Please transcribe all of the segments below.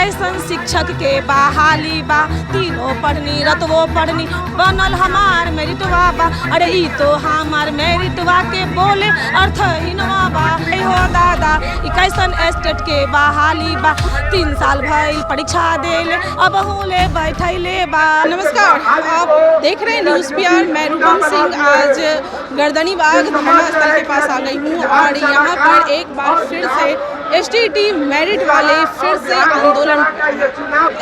कैसन शिक्षक के बहाली बा, तीनों पढ़नी रतवो पढ़नी बनल हमार मेरिटवा बा। अरे ई तो हमार मेरिटवा के बोले अर्थहीनवा बा। हो दादा ई कैसन स्टेट के बहाली बा, 3 साल भइल परीक्षा देले अब हुले बैठैले बा। नमस्कार, आप देख रहे हैं न्यूज़ PR। मैं रूपम सिंह आज गर्दनीबाग धरना स्थल के पास आ गई हूँ और यहाँ पर एक बार फिर से STT मेरिट वाले फिर से आंदोलन।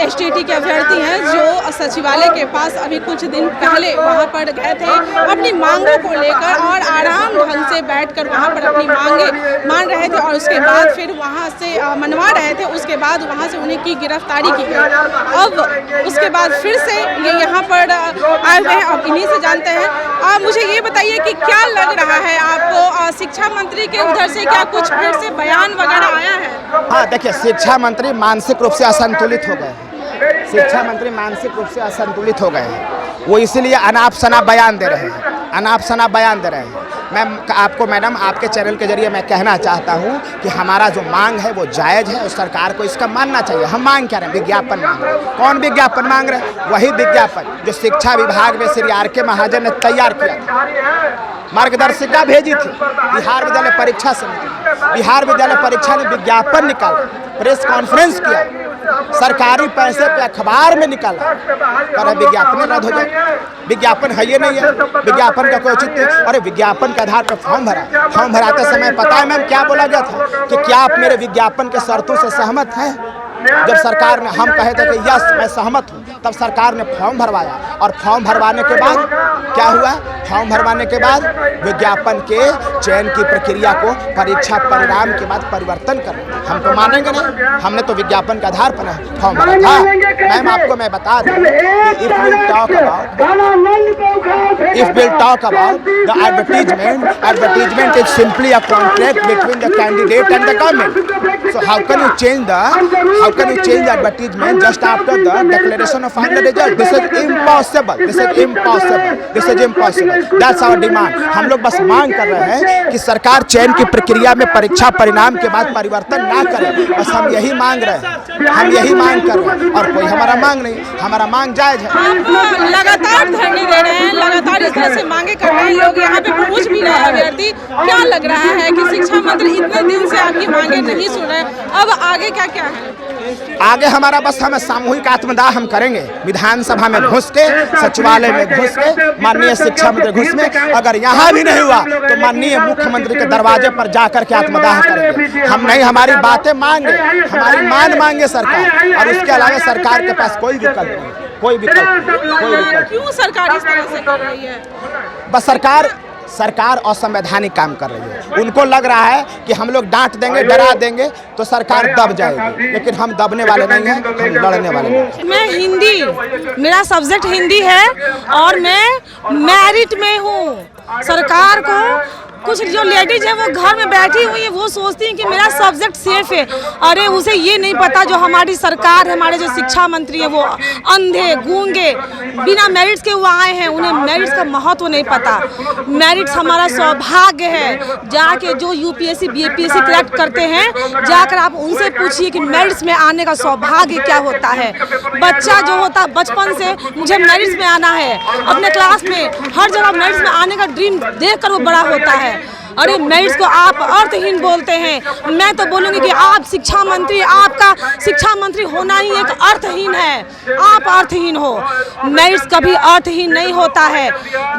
STT के अभ्यर्थी हैं जो सचिवालय के पास अभी कुछ दिन पहले वहाँ पर गए थे अपनी मांगों को लेकर और आराम ढंग से बैठकर वहाँ पर अपनी मांगे मान रहे थे और उसके बाद फिर वहाँ से मनवा रहे थे। उसके बाद वहाँ से उन्हें की गिरफ्तारी की गई। अब उसके बाद फिर से ये यहाँ पर आए हुए हैं। अब इन्हीं से जानते हैं। आप मुझे ये बताइए कि क्या लग रहा है आपको, शिक्षा मंत्री के उधर से क्या कुछ फिर से बयान वगैरह आया है? हाँ, देखिए, शिक्षा मंत्री मानसिक रूप से असंतुलित हो गए हैं। शिक्षा मंत्री मानसिक रूप से असंतुलित हो गए हैं। वो इसीलिए अनाप शनाप बयान दे रहे हैं, अनाप शनाप बयान दे रहे हैं। मैं आपको मैडम आपके चैनल के जरिए मैं कहना चाहता हूँ कि हमारा जो मांग है वो जायज़ है और सरकार को इसका मानना चाहिए। हम मांग क्या रहे हैं? विज्ञापन मांग रहे हैं। कौन विज्ञापन मांग रहे हैं? वही विज्ञापन जो शिक्षा विभाग में श्री R.K. महाजन ने तैयार किया था, मार्गदर्शिका भेजी थी बिहार विद्यालय परीक्षा समिति। बिहार विद्यालय परीक्षा ने विज्ञापन निकाला, प्रेस कॉन्फ्रेंस किया, सरकारी पैसे पे अखबार में निकाला, पर विज्ञापन रद्द हो जाए। विज्ञापन है ये नहीं है, विज्ञापन का कोई औचित्य। अरे विज्ञापन के आधार पर फॉर्म भरा, फॉर्म भराते समय पता है मैम क्या बोला गया था कि क्या आप मेरे विज्ञापन के शर्तों से सहमत हैं? जब सरकार ने हम कहे थे कि यस मैं सहमत हूँ, तब सरकार ने फॉर्म भरवाया और फॉर्म भरवाने के बाद क्या हुआ? फॉर्म भरवाने के बाद विज्ञापन के चयन की प्रक्रिया को परीक्षा परिणाम के बाद परिवर्तन कर रहे। हम तो मानेंगे नहीं, हमने तो विज्ञापन के आधार पर फॉर्म भरा था। मैम आपको मैं बता दूं, if will talk about the advertisement is simply a contract between the candidate and the government. So how can you change the advertisement just after the declaration of final result? This is impossible. That's our demand. हम लोग बस मांग कर रहे हैं कि सरकार चयन की प्रक्रिया में परीक्षा परिणाम के बाद परिवर्तन ना करे। बस हम यही मांग रहे हैं, हम यही मांग कर रहे हैं और कोई हमारा मांग नहीं, हमारा मांग जायज है। आप लगातार धरने दे रहे हैं, लगातार इस तरह से मांगे कर रहे हैं, लोग यहाँ पे पहुँच भी रहे हैं अभ्यर्थी। क्या लग रहा है कि शिक्षा मंत्री इतने दिन से आपकी मांगे नहीं सुन रहे, अब आगे क्या क्या है? आगे हमारा बस हम सामूहिक आत्मदाह हम करेंगे, विधानसभा में घुस के, सचिवालय में घुस के, माननीय शिक्षा मंत्री घुस में। अगर यहाँ भी नहीं हुआ तो माननीय मुख्यमंत्री के दरवाजे पर जाकर के आत्मदाह करेंगे। हम नहीं, हमारी बातें मांगे, हमारी मान मांगे सरकार, और उसके अलावा सरकार के पास कोई विकल्प नहीं, कोई विकल्प। क्यों सरकार इस तरह से कर रही है? बस सरकार असंवैधानिक काम कर रही है। उनको लग रहा है कि हम लोग डांट देंगे, डरा देंगे तो सरकार दब जाएगी, लेकिन हम दबने वाले नहीं हैं, हम लड़ने वाले हैं। मैं हिंदी, मेरा सब्जेक्ट हिंदी है और मैं मेरिट में हूँ। सरकार को कुछ जो लेडीज है वो घर में बैठी हुई है, वो सोचती हैं कि मेरा सब्जेक्ट सेफ है। अरे उसे ये नहीं पता जो हमारी सरकार है, हमारे जो शिक्षा मंत्री है वो अंधे गूंगे बिना मेरिट्स के वो आए हैं, उन्हें मेरिट्स का महत्व नहीं पता। मेरिट्स हमारा सौभाग्य है। जाके जो UPSC BPSC क्रैक करते हैं, जाकर आप उनसे पूछिए कि मेरिट्स में आने का सौभाग्य क्या होता है। बच्चा जो होता है बचपन से मुझे मेरिट्स में आना है, अपने क्लास में हर जगह मेरिट्स में आने का ड्रीम देखकर वो बड़ा होता है। अरे मेरिट्स को आप अर्थहीन बोलते हैं। मैं तो बोलूँगी कि आप शिक्षा मंत्री, आपका शिक्षा मंत्री होना ही एक अर्थहीन है। आप अर्थहीन हो। मेरिट्स कभी अर्थहीन नहीं होता है।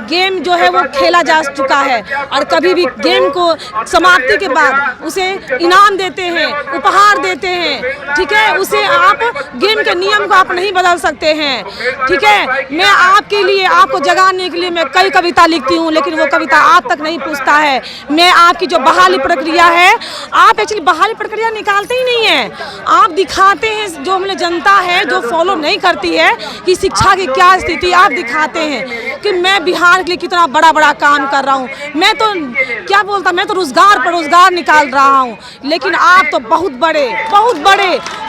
गेम जो है वो खेला जा चुका है और कभी भी गेम को समाप्ति के बाद उसे इनाम देते हैं, उपहार देते हैं, ठीक है। उसे आप गेम के नियम को आप नहीं बदल सकते हैं, ठीक है। मैं आपके लिए, आपको जगाने के लिए मैं कई कविता लिखती हूँ, लेकिन वो कविता आप तक नहीं पूछता है। मैं आपकी जो बहाली प्रक्रिया है, आप एक्चुअली बहाली प्रक्रिया निकालते ही नहीं है। आप दिखाते हैं, जो हमने जनता है जो फॉलो नहीं करती है कि शिक्षा की क्या स्थिति, आप दिखाते हैं कि मैं बिहार के लिए कितना बड़ा बड़ा काम कर रहा हूँ। मैं तो क्या बोलता, मैं तो रोजगार पर रोजगार निकाल रहा हूँ, लेकिन आप तो बहुत बड़े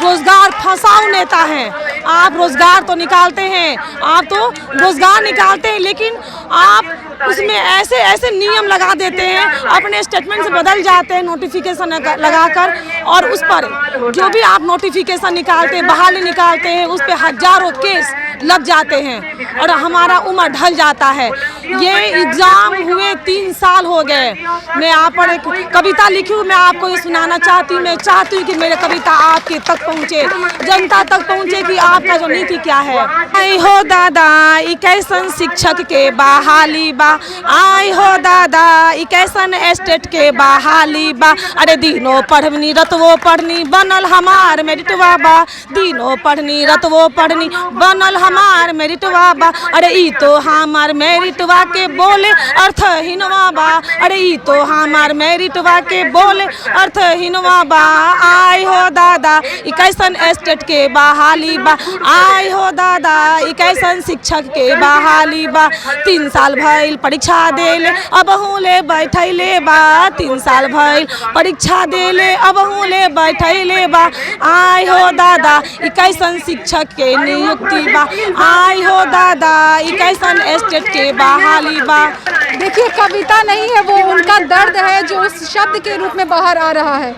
रोजगार फंसाऊ नेता हैं। आप रोजगार तो निकालते हैं, आप तो रोजगार निकालते हैं, लेकिन आप उसमें ऐसे ऐसे नियम लगा देते हैं, अपने स्टेटमेंट से बदल जाते हैं नोटिफिकेशन लगाकर, और उस पर जो भी आप नोटिफिकेशन निकालते हैं, बहाली निकालते हैं, उस पर हजारों केस लग जाते हैं और हमारा उम्र ढल जाता है। ये एग्ज़ाम हुए 3 साल हो गए। मैं आप पर एक कविता लिखी हूँ, मैं आपको ये सुनाना चाहती हूँ। मैं चाहती हूँ कि मेरी कविता आपके तक पहुँचे, जनता तक पहुँचे कि आपका जो नीति क्या है। आई हो दादा ई कैसन शिक्षक के बहाली बा, आई हो दादा ई कैसन स्टेट के बहाली बा। अरे दिनों पढ़नी रतवो पढ़नी बनल हमार मेरिटवा बा, दिनों पढ़नी रतवो पढ़नी बनल हमार मेरिटवा बा। अरे ई तो हमार मेरिटवा के बोले अर्थहीनवा बा, अरे ई तो हमार मेरिटवा के बोले अर्थहीनवा बा। आई हो दादा ई कैसन स्टेट के बहाली बा, आई हो दादा ई कैसन शिक्षक के बहाली बा। 3 साल भइल परीक्षा देले अब ले बैठैले बा, 3 साल भइल परीक्षा देले अब ले बैठैले बा। आई हो दादा ई कैसन शिक्षक के नियुक्ति बा, आई हो दादा ई कैसन स्टेट के बहाली बा। देखिए, कविता नहीं है, वो उनका दर्द है जो उस शब्द के रूप में बाहर आ रहा है।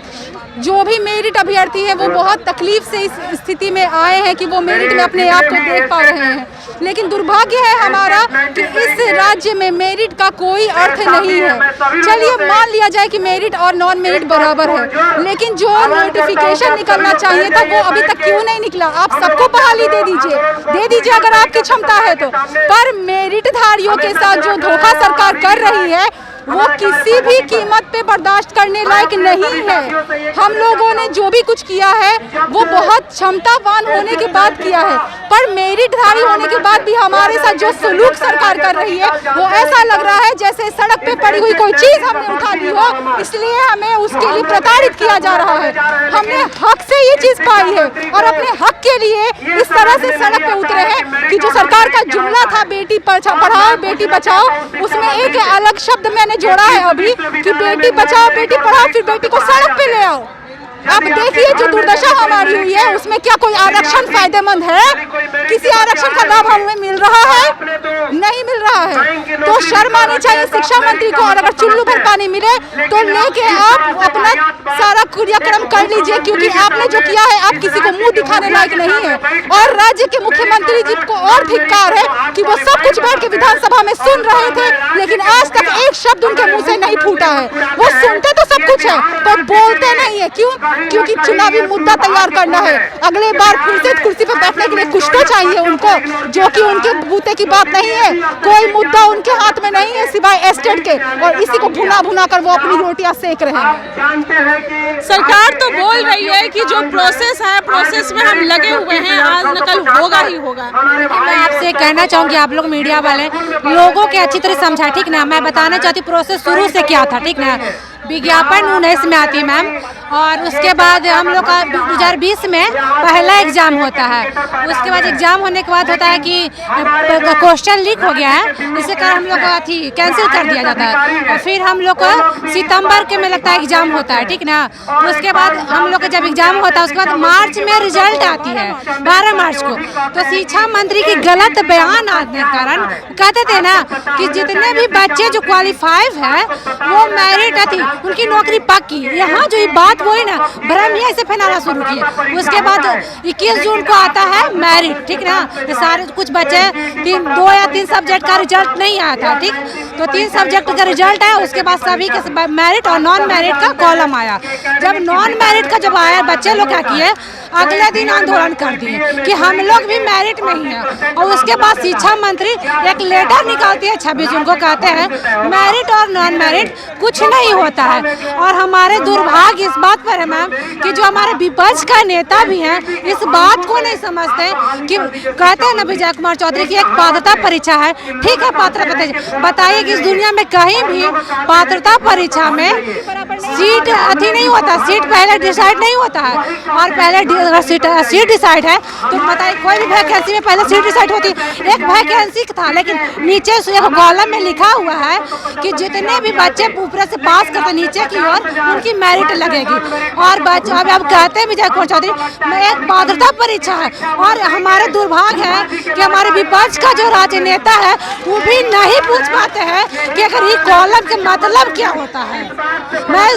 जो भी मेरिट अभ्यर्थी हैं वो बहुत तकलीफ से इस स्थिति में आए हैं कि वो मेरिट में अपने आप को देख पा रहे हैं, लेकिन दुर्भाग्य है हमारा कि इस राज्य में मेरिट का कोई अर्थ नहीं है। चलिए मान लिया जाए कि मेरिट और नॉन मेरिट बराबर है, लेकिन जो नोटिफिकेशन निकलना चाहिए था वो अभी तक क्यों नहीं निकला? आप सबको बहाली दे दीजिए अगर आपकी क्षमता है तो। पर मेरिटधारियों के साथ जो धोखा सरकार कर रही है वो किसी भी कीमत पे बर्दाश्त करने लायक नहीं है। हम लोगों ने जो भी कुछ किया है वो बहुत क्षमतावान होने के बाद किया है, पर मेरिटधारी होने के बाद भी हमारे साथ जो सलूक सरकार कर रही है वो ऐसा लग रहा है जैसे सड़क पे पड़ी हुई कोई चीज हमने उठा ली हो, इसलिए हमें उसके लिए प्रताड़ित किया जा रहा है। हमने हक से ये चीज पाई है और अपने हक के लिए इस तरह से सड़क पे उतरे हैं कि जो सरकार का जुमला था बेटी पढ़ाओ बेटी बचाओ, उसमें एक अलग शब्द मैंने जोड़ा है अभी कि बेटी बचाओ बेटी पढ़ाओ, फिर बेटी को सड़क पे ले आओ। अब देखिए जो दुर्दशा हमारी हुई है उसमें क्या कोई आरक्षण फायदेमंद है? किसी आरक्षण का लाभ हमें मिल रहा है? नहीं मिल रहा है। तो शर्म आनी चाहिए शिक्षा मंत्री को, और अगर चुल्लू भर पानी मिले तो लेके आप अपना सारा क्रियाक्रम कर लीजिए, क्योंकि आपने जो किया है आप किसी को मुंह दिखाने लायक नहीं है। और राज्य के मुख्यमंत्री जी को और धिक्कार है कि वो सब कुछ बैठ के विधानसभा में सुन रहे थे, लेकिन आज तक एक शब्द उनके मुंह से नहीं फूटा है। वो सुनते तो सब कुछ है पर बोलते नहीं है। क्यों? क्योंकि चुनावी मुद्दा तैयार करना है। अगले बार फिर से कुर्सी पर बैठने के लिए कुछ तो चाहिए उनको, जो कि उनके बूते की बात नहीं है। कोई मुद्दा उनके हाथ में नहीं है सिवाय एस्टेट के, और इसी को भुना कर वो अपनी रोटियां सेक रहे हैं। सरकार तो बोल रही है कि जो प्रोसेस है प्रोसेस में हम लगे हुए हैं, आज न कल होगा ही होगा। मैं आपसे कहना चाहूँगी, आप लोग मीडिया वाले लोगों के अच्छी तरह समझा, ठीक ना? मैं बताना चाहती हूँ प्रोसेस शुरू से क्या था, ठीक ना? विज्ञापन 19 में आती है मैम, और उसके बाद हम लोग का 2020 में पहला एग्जाम होता है। उसके बाद एग्जाम होने के बाद होता है कि क्वेश्चन लीक हो गया है, इसके कारण हम लोग का कैंसिल कर दिया जाता है, और फिर हम लोग को सितंबर के में लगता है एग्जाम होता है, ठीक ना? उसके बाद हम लोग का जब एग्जाम होता है उसके बाद मार्च में रिजल्ट आती है 12 मार्च को। तो शिक्षा मंत्री की गलत बयान आने के कारण कहते थे ना कि जितने भी बच्चे जो क्वालिफाइड है वो मेरिट थी, उनकी नौकरी पक्की। यहाँ जो ये बात वही ना भ्रम ये ऐसे फैलाना शुरू किया। उसके बाद 21 जून को आता है मेरिट, ठीक ना? ये सारे कुछ बच्चे 2 या 3 सब्जेक्ट का रिजल्ट नहीं आया था, ठीक? तो 3 सब्जेक्ट का रिजल्ट आया, उसके बाद सभी के मेरिट और नॉन मेरिट का कॉलम आया। जब नॉन मेरिट का जब आया, बच्चे लोग क्या किए, अगले दिन आंदोलन कर दिए कि हम लोग भी मेरिट में ही हैं। और उसके बाद शिक्षा मंत्री एक लेटर निकालती है 26 जून को, कहते हैं मेरिट और नॉन मेरिट कुछ नहीं होता है। और हमारे दुर्भाग्य इस बात पर है मैम कि जो हमारे विपक्ष का नेता भी हैं इस बात को नहीं समझते कि कहते हैं ना विजय कुमार चौधरी की एक पात्रता परीक्षा है, ठीक है पात्रता, बताइए कि इस दुनिया में कहीं भी पात्रता परीक्षा में सीट अति नहीं होता, सीट पहले डिसाइड नहीं होता है, और पहले अगर सीट डिसाइड है तो बताइए, कोई भी वैकेंसी में पहले सीट डिसाइड होती है। एक वैकेंसी था, लेकिन नीचे से एक कॉलम में लिखा हुआ है कि जितने भी बच्चे ऊपर से पास करते नीचे की ओर उनकी मेरिट लगेगी। और बच्चे अब कहते भी जाए कौन चौधरी, एक पात्रता परीक्षा है। और हमारे दुर्भाग्य है कि हमारे विपक्ष का जो राजनेता है वो भी नहीं पूछ पाते हैं कि अगर ये कॉलम का मतलब क्या होता है। मैं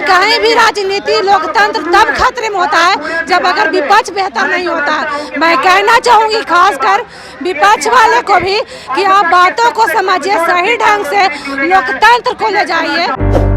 कहीं भी राजनीति लोकतंत्र तब खतरे में होता है जब अगर विपक्ष बेहतर नहीं होता है। मैं कहना चाहूँगी खासकर विपक्ष वाले को भी कि आप बातों को समझिए, सही ढंग से लोकतंत्र को ले जाइए।